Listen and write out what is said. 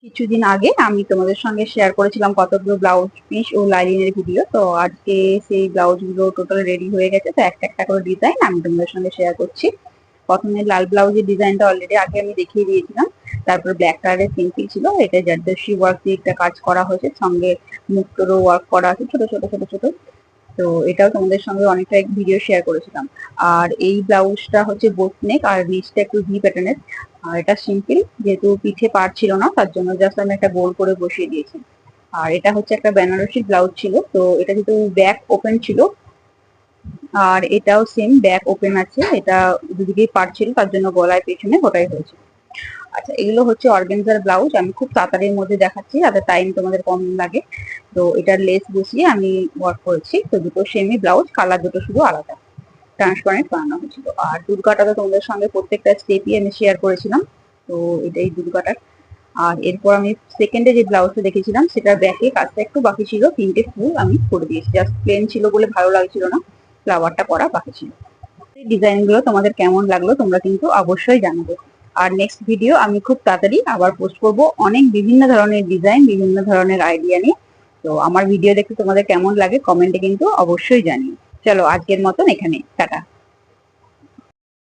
কিছুদিন আগে আমি তোমাদের সঙ্গে শেয়ার করেছিলাম কতগুলো ব্লাউজ পিস ও লাইনিংয়ের ভিডিও। তো আজকে সেই ব্লাউজ গুলো টোটাল রেডি হয়ে গেছে, তো একটা একটা করে ডিজাইন আমি তোমাদের সঙ্গে শেয়ার করছি। প্রথমে লাল ব্লাউজের ডিজাইনটা অলরেডি আগে আমি দেখিয়ে দিয়েছিলাম। তারপর ব্ল্যাক কালারের সিম্পল ছিল, এটা জারদস্তি ওয়ার্ক দিয়ে একটা কাজ করা হয়েছে, সঙ্গে মুক্তোরও ওয়ার্ক করা আছে ছোট ছোট ছোট ছোট। তো এটাও তোমাদের সঙ্গে অনেকটা ভিডিও শেয়ার করেছিলাম। আর এই ব্লাউজটা হচ্ছে বোট নেক আর নিচটা একটু ভি প্যাটার্নের। আর এটা সিম্পল, যেহেতু পিঠে পার ছিল না তার জন্য জাস্ট আমি একটা গোল করে বসিয়ে দিয়েছি। আর এটা হচ্ছে একটা বেনারসি ব্লাউজ ছিল, তো এটা যেহেতু ব্যাক ওপেন ছিল, আর এটাও সেম ব্যাক ওপেন আছে, এটা দুদিকেই পার ছিল তার জন্য গলায় পেছনে ওটাই হয়েছে। আচ্ছা, এগুলো হচ্ছে অর্গানজার ব্লাউজ, আমি খুব তাড়াতাড়ির মধ্যে দেখাচ্ছি যাতে টাইম তোমাদের কম লাগে। তো এটার লেস বসিয়ে আমি ওয়ার্ক করেছি। তো দুটো সেমি ব্লাউজ, কালার দুটো শুধু আলাদা ট্রান্সপারেন্ট বানানো হয়েছিল। আর দুর্গাটা তো তোমাদের সঙ্গে প্রত্যেকটা স্টেপই আমি শেয়ার করেছিলাম। তো এটাই দুর্গাটার। আর এরপর আমি সেকেন্ডে যে ব্লাউজটা দেখেছিলাম সেটার ব্যাকে কাজটা একটু বাকি ছিল, তিনটে ফুল আমি করে দিয়েছি, জাস্ট প্লেন ছিল বলে ভালো লাগছিল না, ফ্লাওয়ারটা করা বাকি ছিল। এই ডিজাইন গুলো তোমাদের কেমন লাগলো তোমরা কিন্তু অবশ্যই জানাবে। আর নেক্সট ভিডিও আমি খুব তাড়াতাড়ি আবার পোস্ট করব, অনেক বিভিন্ন ধরনের ডিজাইন, বিভিন্ন ধরনের আইডিয়া নিয়ে। তো আমার ভিডিও দেখতে তোমাদের কেমন লাগে কমেন্টে কিন্তু অবশ্যই জানিও। চলো আজকের মতন এখানে, টাটা।